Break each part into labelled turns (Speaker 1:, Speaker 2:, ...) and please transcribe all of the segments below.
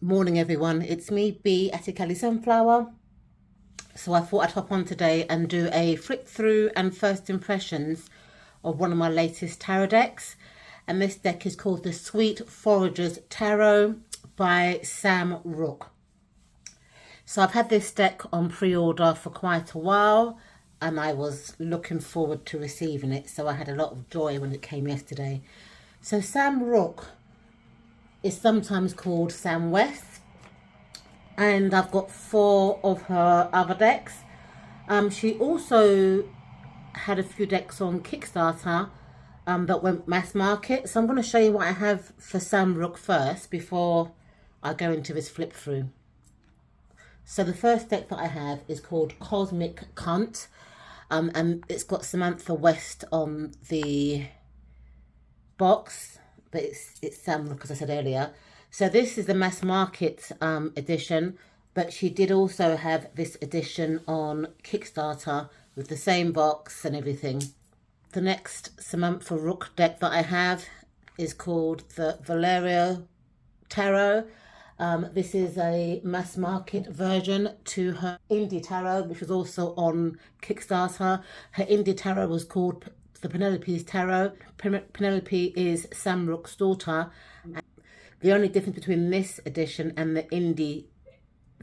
Speaker 1: Morning everyone, it's me B at Kelly Sunflower. So I thought I'd hop on today and do a flip through and first impressions of one of my latest tarot decks. And this deck is called the Sweet Foragers Tarot by Sam Rook. So I've had this deck on pre-order for quite a while and I was looking forward to receiving it. So I had a lot of joy when it came yesterday. So Sam Rook is sometimes called Sam West, and I've got 4 of her other decks. She also had a few decks on Kickstarter that went mass market. So I'm going to show you what I have for Sam Rook first before I go into this flip through. So the first deck that I have is called Cosmic Cunt, and it's got Samantha West on the box, but it's Sam Rook, as I said earlier. So this is the mass market edition, but she did also have this edition on Kickstarter with the same box and everything. The next Samantha Rook deck that I have is called the Foragers Tarot. This is a mass market version to her indie tarot, which was also on Kickstarter. Her indie tarot was called the Penelope's Tarot. Penelope is Sam Rook's daughter. The only difference between this edition and the indie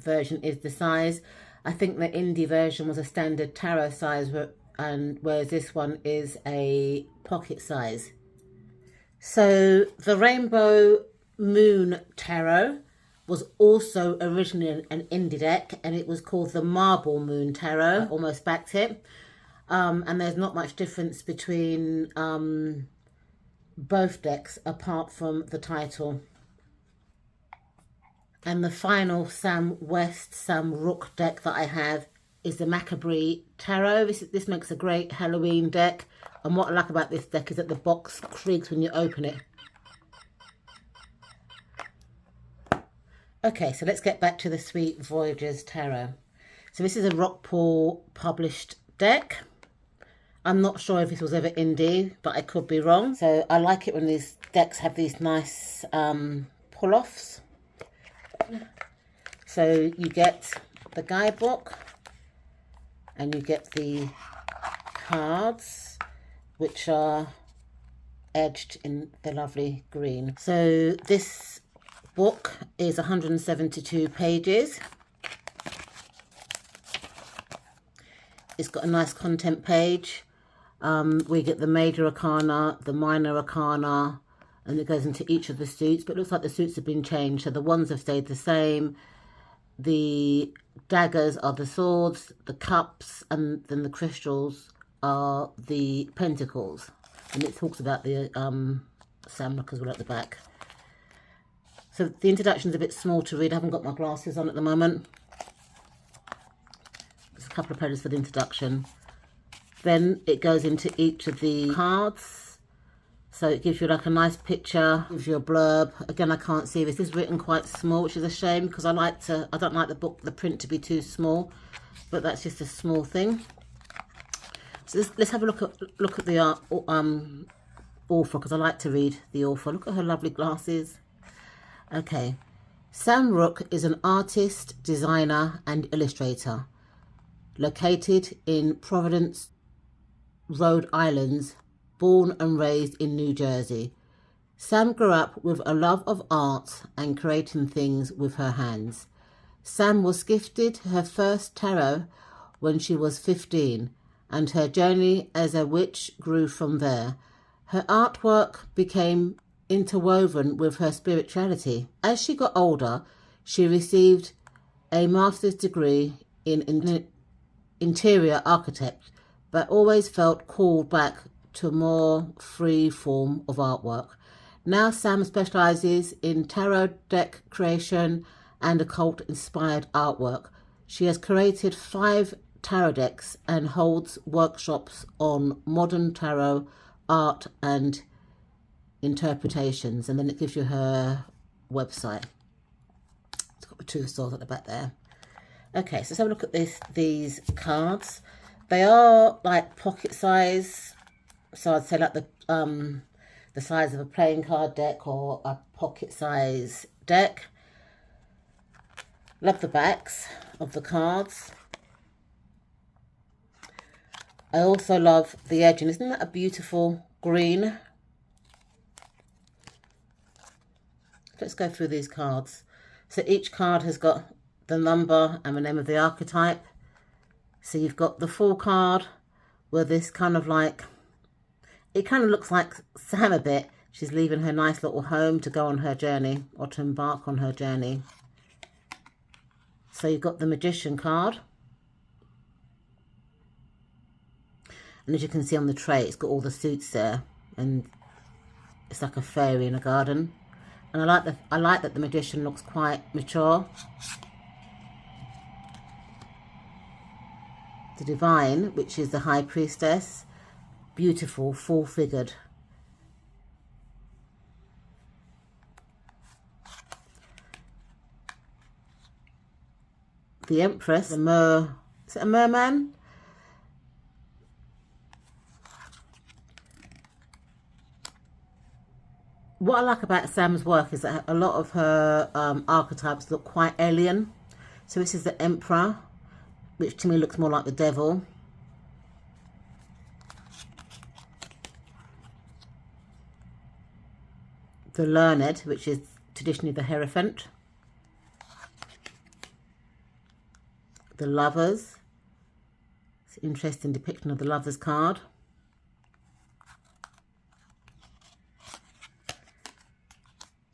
Speaker 1: version is the size. I think the indie version was a standard tarot size, whereas this one is a pocket size. So the Rainbow Moon Tarot was also originally an indie deck, and it was called the Marble Moon Tarot. I almost backed it. And there's not much difference between both decks apart from the title. And the final Sam West, Sam Rook deck that I have is the Macabre Tarot. This makes a great Halloween deck. And what I like about this deck is that the box creaks when you open it. Okay, so let's get back to the Sweet Voyagers Tarot. So this is a Rockpool published deck. I'm not sure if this was ever indie, but I could be wrong. So I like it when these decks have these nice pull-offs. So you get the guidebook and you get the cards, which are edged in the lovely green. So this book is 172 pages. It's got a nice content page. We get the major arcana, the minor arcana, and it goes into each of the suits, but it looks like the suits have been changed. So the wands have stayed the same. The daggers are the swords, the cups, and then the crystals are the pentacles. And it talks about the Sam Rook as well at the back. So the introduction's a bit small to read. I haven't got my glasses on at the moment. There's a couple of pages for the introduction. Then it goes into each of the cards. So it gives you like a nice picture, gives you a blurb. Again, I can't see this. This is written quite small, which is a shame because I don't like the print to be too small, but that's just a small thing. So let's have a look at the author, because I like to read the author. Look at her lovely glasses. Okay. Sam Rook is an artist, designer, and illustrator located in Providence, Rhode Island, born and raised in New Jersey. Sam grew up with a love of art and creating things with her hands. Sam was gifted her first tarot when she was 15, and her journey as a witch grew from there. Her artwork became interwoven with her spirituality. As she got older, she received a master's degree in interior architect, but always felt called back to a more free form of artwork. Now Sam specializes in tarot deck creation and occult-inspired artwork. She has created 5 tarot decks and holds workshops on modern tarot art and interpretations. And then it gives you her website. It's got the 2 stores at the back there. Okay, so let's have a look at these cards. They are like pocket size, so I'd say like the size of a playing card deck or a pocket size deck. Love the backs of the cards. I also love the edging. Isn't that a beautiful green? Let's go through these cards. So each card has got the number and the name of the archetype. So you've got the Fool card, where this kind of like, it kind of looks like Sam a bit. She's leaving her nice little home to go on her journey, or to embark on her journey. So you've got the Magician card. And as you can see on the tray, it's got all the suits there, and it's like a fairy in a garden. And I like that the Magician looks quite mature. The Divine, which is the High Priestess, beautiful, full-figured. The Empress, is it a merman? What I like about Sam's work is that a lot of her archetypes look quite alien. So this is the Emperor, which to me looks more like the devil. The Learned, which is traditionally the Hierophant. The Lovers. It's an interesting depiction of the Lovers card.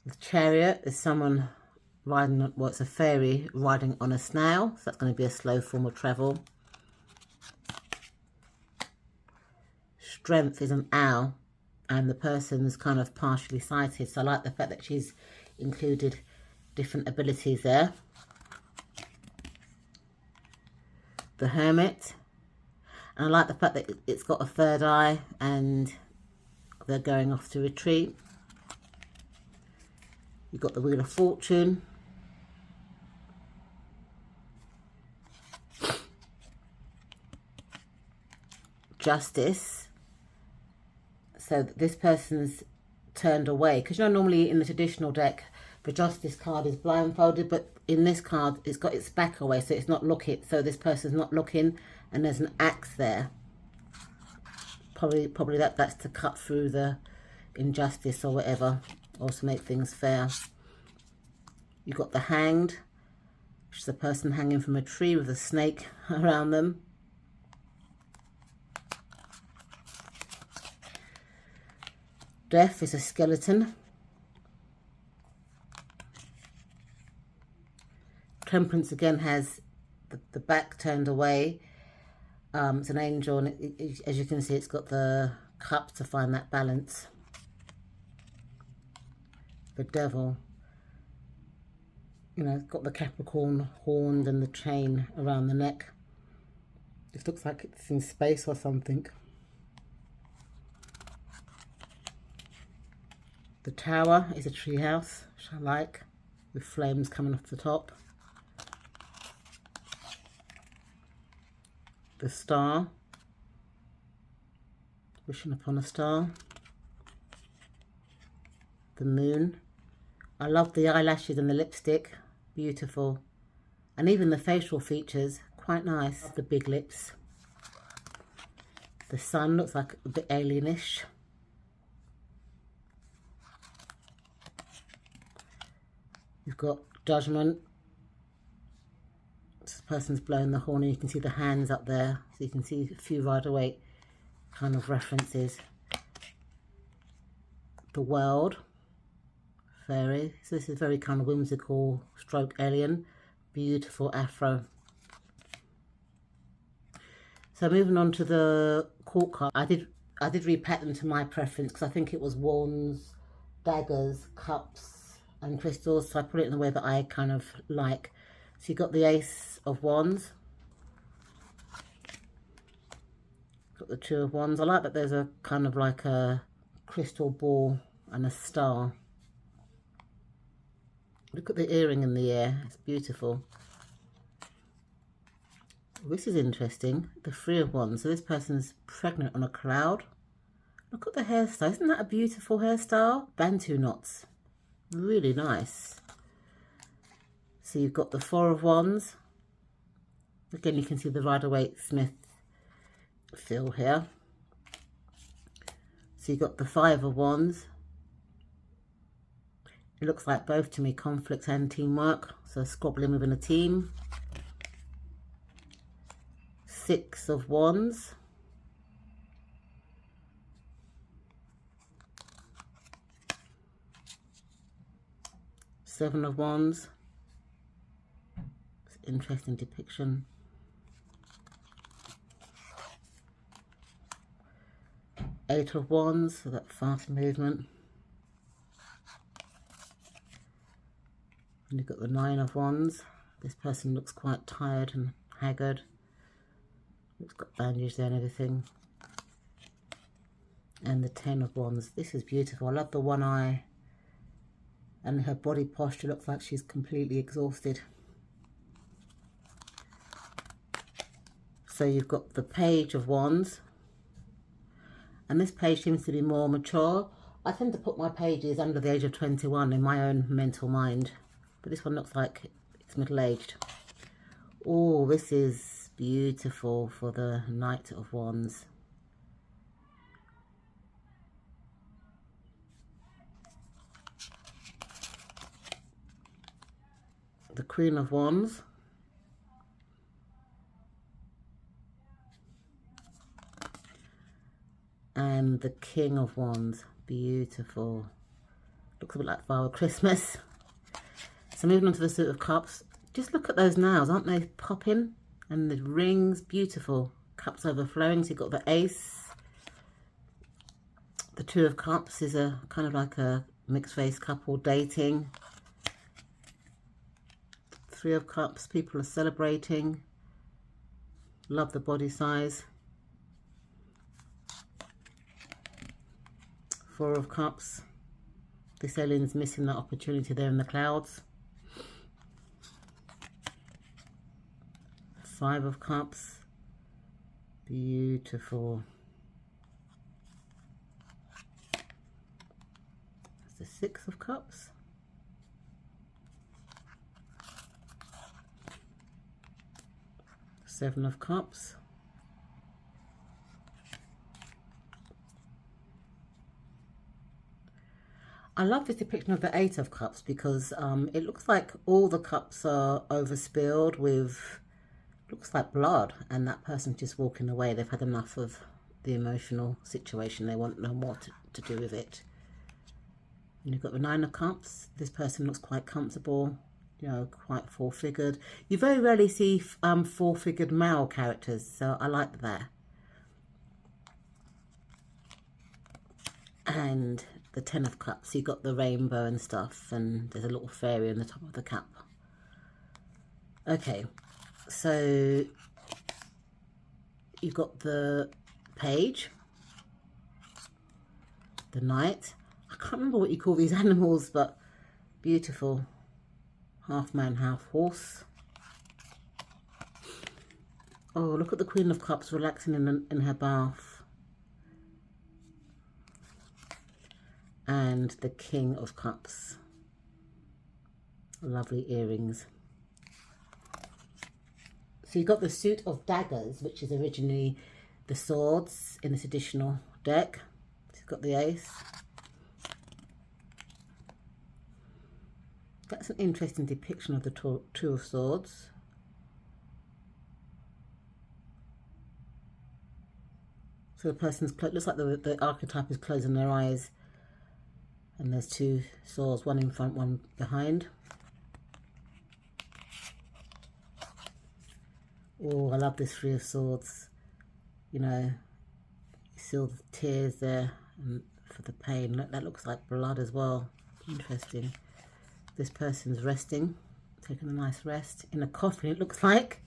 Speaker 1: The Chariot is someone riding, well, it's a fairy riding on a snail, so that's going to be a slow form of travel. Strength is an owl, and the person's kind of partially sighted, so I like the fact that she's included different abilities there. The Hermit, and I like the fact that it's got a third eye and they're going off to retreat. You've got the Wheel of Fortune. Justice. So this person's turned away. Because you know, normally in the traditional deck, the Justice card is blindfolded, but in this card, it's got its back away, so it's not looking. So this person's not looking, and there's an axe there. Probably that's to cut through the injustice or whatever, or to make things fair. You've got the Hanged, which is a person hanging from a tree with a snake around them. Death is a skeleton. Temperance again has the back turned away. It's an angel, and as you can see, it's got the cup to find that balance. The Devil, you know, it's got the Capricorn horns and the chain around the neck. It looks like it's in space or something. The Tower is a tree house, which I like, with flames coming off the top. The Star, wishing upon a star. The Moon. I love the eyelashes and the lipstick, beautiful. And even the facial features, quite nice. The big lips. The Sun looks like a bit alienish. You've got Judgment. This person's blowing the horn, and you can see the hands up there, so you can see a few Rider-Waite kind of references. The World, fairy. So this is very kind of whimsical stroke alien. Beautiful afro. So moving on to the court card, I did repack them to my preference, because I think it was wands, daggers, cups and crystals, so I put it in the way that I kind of like. So you've got the Ace of Wands, got the Two of Wands. I like that there's a kind of like a crystal ball and a star. Look at the earring in the ear, it's beautiful. This is interesting, the Three of Wands. So this person's pregnant on a cloud. Look at the hairstyle, isn't that a beautiful hairstyle? Bantu knots, really nice. So you've got the Four of Wands. Again, you can see the Rider-Waite-Smith feel here. So you've got the Five of Wands. It looks like both to me, conflict and teamwork. So squabbling within a team. Six of Wands. Seven of Wands. It's an interesting depiction. Eight of Wands, so that fast movement. And you've got the Nine of Wands. This person looks quite tired and haggard. It's got bandage there and everything. And the Ten of Wands. This is beautiful. I love the one eye. And her body posture looks like she's completely exhausted. So you've got the Page of Wands. And this page seems to be more mature. I tend to put my pages under the age of 21 in my own mental mind. But this one looks like it's middle-aged. Oh, this is beautiful for the Knight of Wands. The Queen of Wands. And the King of Wands. Beautiful. Looks a bit like Father Christmas. So moving on to the Suit of Cups. Just look at those nails, aren't they popping? And the rings, beautiful. Cups overflowing. So you've got the Ace. The Two of Cups is a kind of like a mixed race couple dating. Three of Cups, people are celebrating. Love the body size. Four of Cups. This alien's missing that opportunity there in the clouds. Five of Cups. Beautiful. That's the Six of Cups. Seven of Cups. I love this depiction of the Eight of Cups because it looks like all the cups are overspilled with, looks like blood, and that person's just walking away. They've had enough of the emotional situation. They want no more to do with it. And you've got the Nine of Cups. This person looks quite comfortable, you know, quite four-figured. You very rarely see four-figured male characters, so I like that. And the Ten of Cups, you've got the rainbow and stuff, and there's a little fairy on the top of the cup. Okay, so you've got the Page, the Knight. I can't remember what you call these animals, but beautiful. Half man, half horse. Oh, look at the Queen of Cups relaxing in her bath. And the King of Cups. Lovely earrings. So you've got the Suit of Daggers, which is originally the swords in this additional deck. So you've got the Ace. That's an interesting depiction of the Two of Swords. So the person's, looks like the archetype is closing their eyes. And there's two swords, one in front, one behind. Oh, I love this Three of Swords. You know, you see all the tears there and for the pain. Look, that looks like blood as well. Interesting. This person's resting, taking a nice rest in a coffin, it looks like.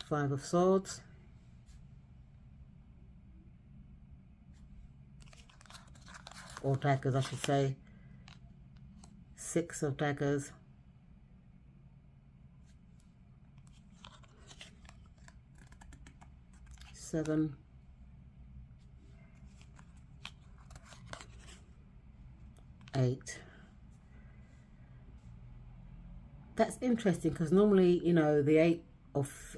Speaker 1: Five of Swords. Or daggers, I should say. Six of Daggers. Seven. Eight. That's interesting, because normally, you know, the 8 of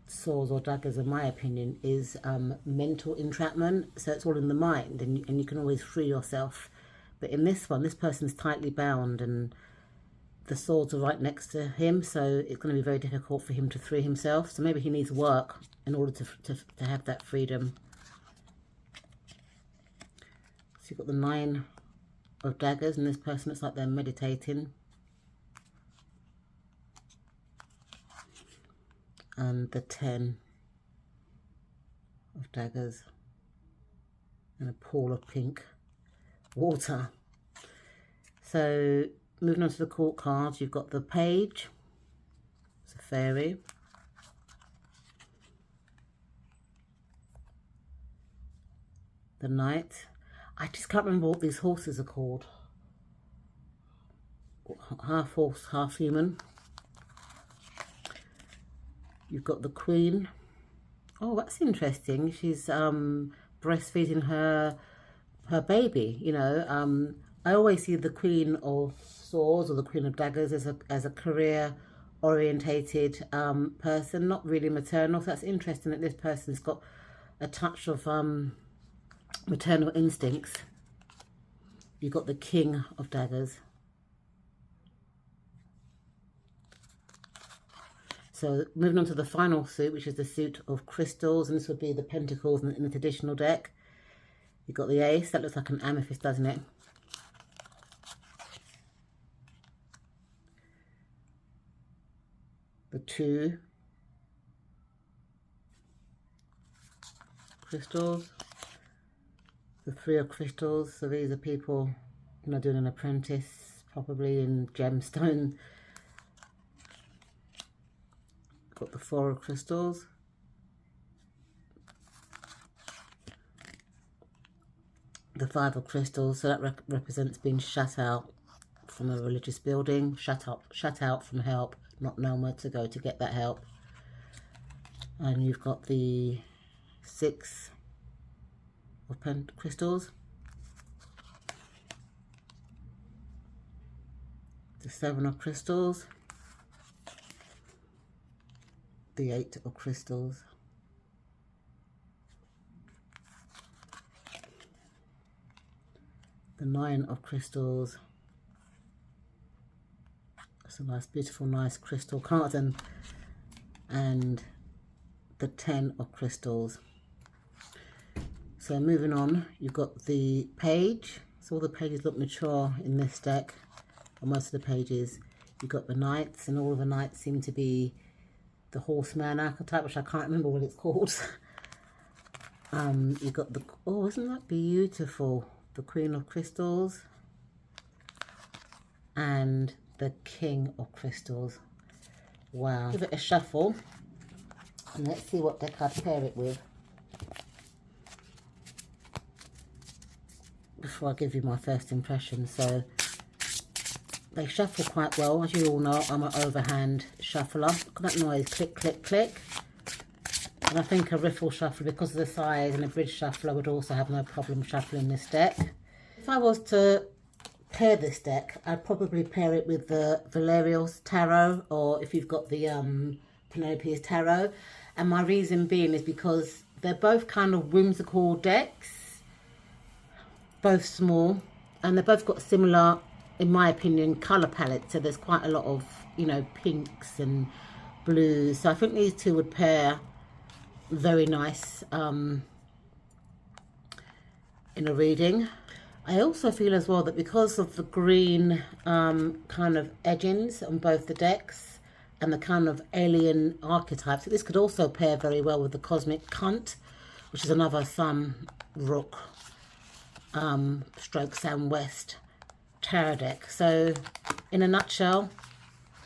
Speaker 1: swords or daggers, in my opinion, is mental entrapment. So it's all in the mind, and you can always free yourself. But in this one, this person's tightly bound, and the swords are right next to him, so it's going to be very difficult for him to free himself. So maybe he needs work in order to have that freedom. So you've got the 9 of daggers, and this person looks like they're meditating. And the 10 of daggers, and a pool of pink water. So moving on to the court cards, you've got the page, it's a fairy, the knight. I just can't remember what these horses are called. Half horse, half human. You've got the queen. Oh, that's interesting. She's breastfeeding her baby. You know, I always see the queen of swords or the queen of daggers as a career orientated person, not really maternal. So that's interesting that this person's got a touch of maternal instincts. You've got the king of daggers. So moving on to the final suit, which is the suit of crystals, and this would be the pentacles in the traditional deck. You've got the ace, that looks like an amethyst, doesn't it? The 2 crystals, the 3 of crystals. So these are people, you know, doing an apprentice, probably in gemstone. Got the 4 of crystals, the 5 of crystals. So that represents being shut out from a religious building, shut out from help, not knowing where to go to get that help. And you've got the 6 of crystals, the 7 of crystals, the 8 of crystals, the 9 of crystals. That's a nice, beautiful, nice crystal card, and the 10 of crystals. So moving on, you've got the page. So all the pages look mature in this deck, or most of the pages. You've got the knights, and all of the knights seem to be the horseman archetype, which I can't remember what it's called. You've got the, oh, isn't that beautiful? The queen of crystals and the king of crystals. Wow. Give it a shuffle, and let's see what deck I'd pair it with before I give you my first impression. So they shuffle quite well. As you all know, I'm an overhand shuffler. Look at that noise, click, click, click. And I think a riffle shuffler, because of the size, and a bridge shuffler would also have no problem shuffling this deck. If I was to pair this deck, I'd probably pair it with the Foragers Tarot, or if you've got the Penelope's Tarot. And my reason being is because they're both kind of whimsical decks, both small, and they've both got similar, in my opinion, colour palette. So there's quite a lot of, you know, pinks and blues. So I think these two would pair very nice in a reading. I also feel as well that because of the green kind of edgings on both the decks and the kind of alien archetypes, this could also pair very well with the Cosmic Cunt, which is another Sam Rook stroke Sam West tarot deck. So in a nutshell,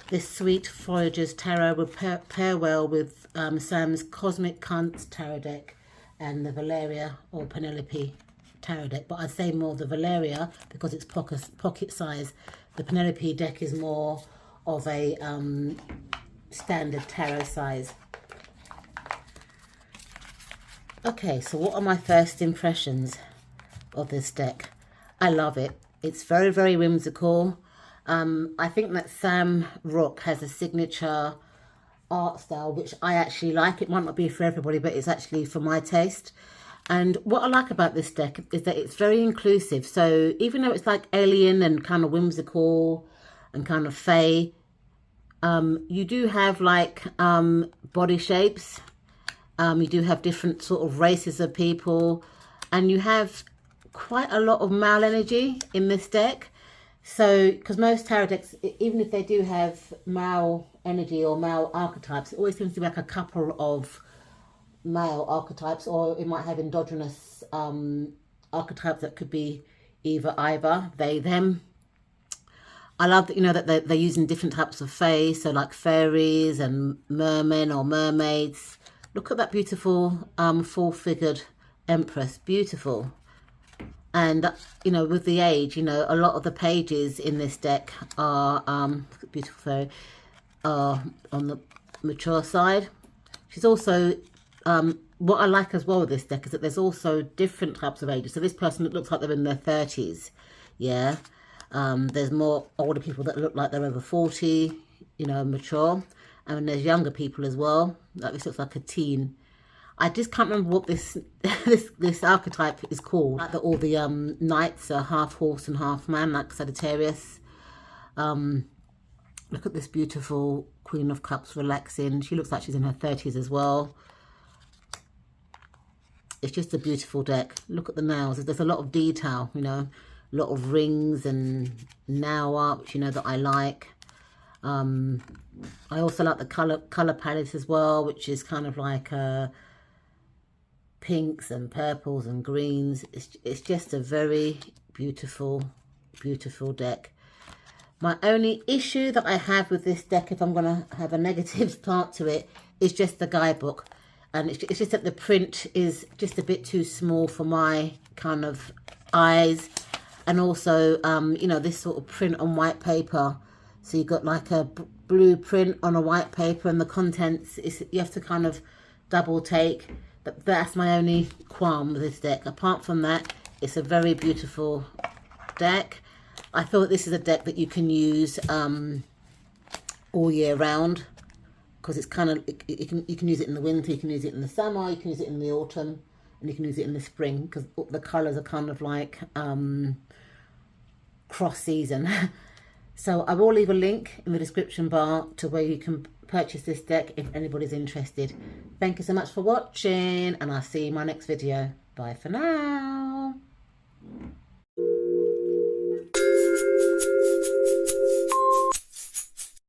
Speaker 1: this sweet Foragers Tarot would pair well with Sam's Cosmic Cunt tarot deck and the Valeria or Penelope tarot deck. But I'd say more the Valeria because it's pocket size. The Penelope deck is more of a standard tarot size. Okay, so what are my first impressions of this deck? I love it. It's very, very whimsical. I think that Sam Rook has a signature art style which I actually like. It might not be for everybody, but it's actually for my taste. And what I like about this deck is that it's very inclusive. So even though it's like alien and kind of whimsical and kind of fey, you do have like body shapes. You do have different sort of races of people, and you have quite a lot of male energy in this deck. So, because most tarot decks, even if they do have male energy or male archetypes, it always seems to be like a couple of male archetypes, or it might have endogenous archetypes that could be either they, them. I love that, you know, that they're using different types of fae, so like fairies and mermen or mermaids. Look at that beautiful full-figured empress, beautiful. And, you know, with the age, you know, a lot of the pages in this deck are, beautiful fairy, are on the mature side. She's also, what I like as well with this deck is that there's also different types of ages. So this person, that looks like they're in their 30s, yeah. There's more older people that look like they're over 40, you know, mature. And there's younger people as well. Like this looks like a teen. I just can't remember what this this archetype is called. Like that all the knights are half horse and half man, like Sagittarius. Look at this beautiful Queen of Cups relaxing. She looks like she's in her 30s as well. It's just a beautiful deck. Look at the nails. There's a lot of detail, you know, a lot of rings and nail art, which you know that I like. I also like the color palette as well, which is kind of like pinks and purples and greens. It's just a very beautiful, beautiful deck. My only issue that I have with this deck, if I'm going to have a negative part to it, is just the guidebook. And it's just that the print is just a bit too small for my kind of eyes. And also, you know, this sort of print on white paper. So you've got like a blue print on a white paper, and the contents, you have to kind of double take. But that's my only qualm with this deck. Apart from that, it's a very beautiful deck. I feel that this is a deck that you can use all year round, because it's kind of, you can use it in the winter, you can use it in the summer, you can use it in the autumn, and you can use it in the spring, because the colours are kind of like cross season. So I will leave a link in the description bar to where you can purchase this deck if anybody's interested. Thank you so much for watching, and I'll see you in my next video. Bye for now.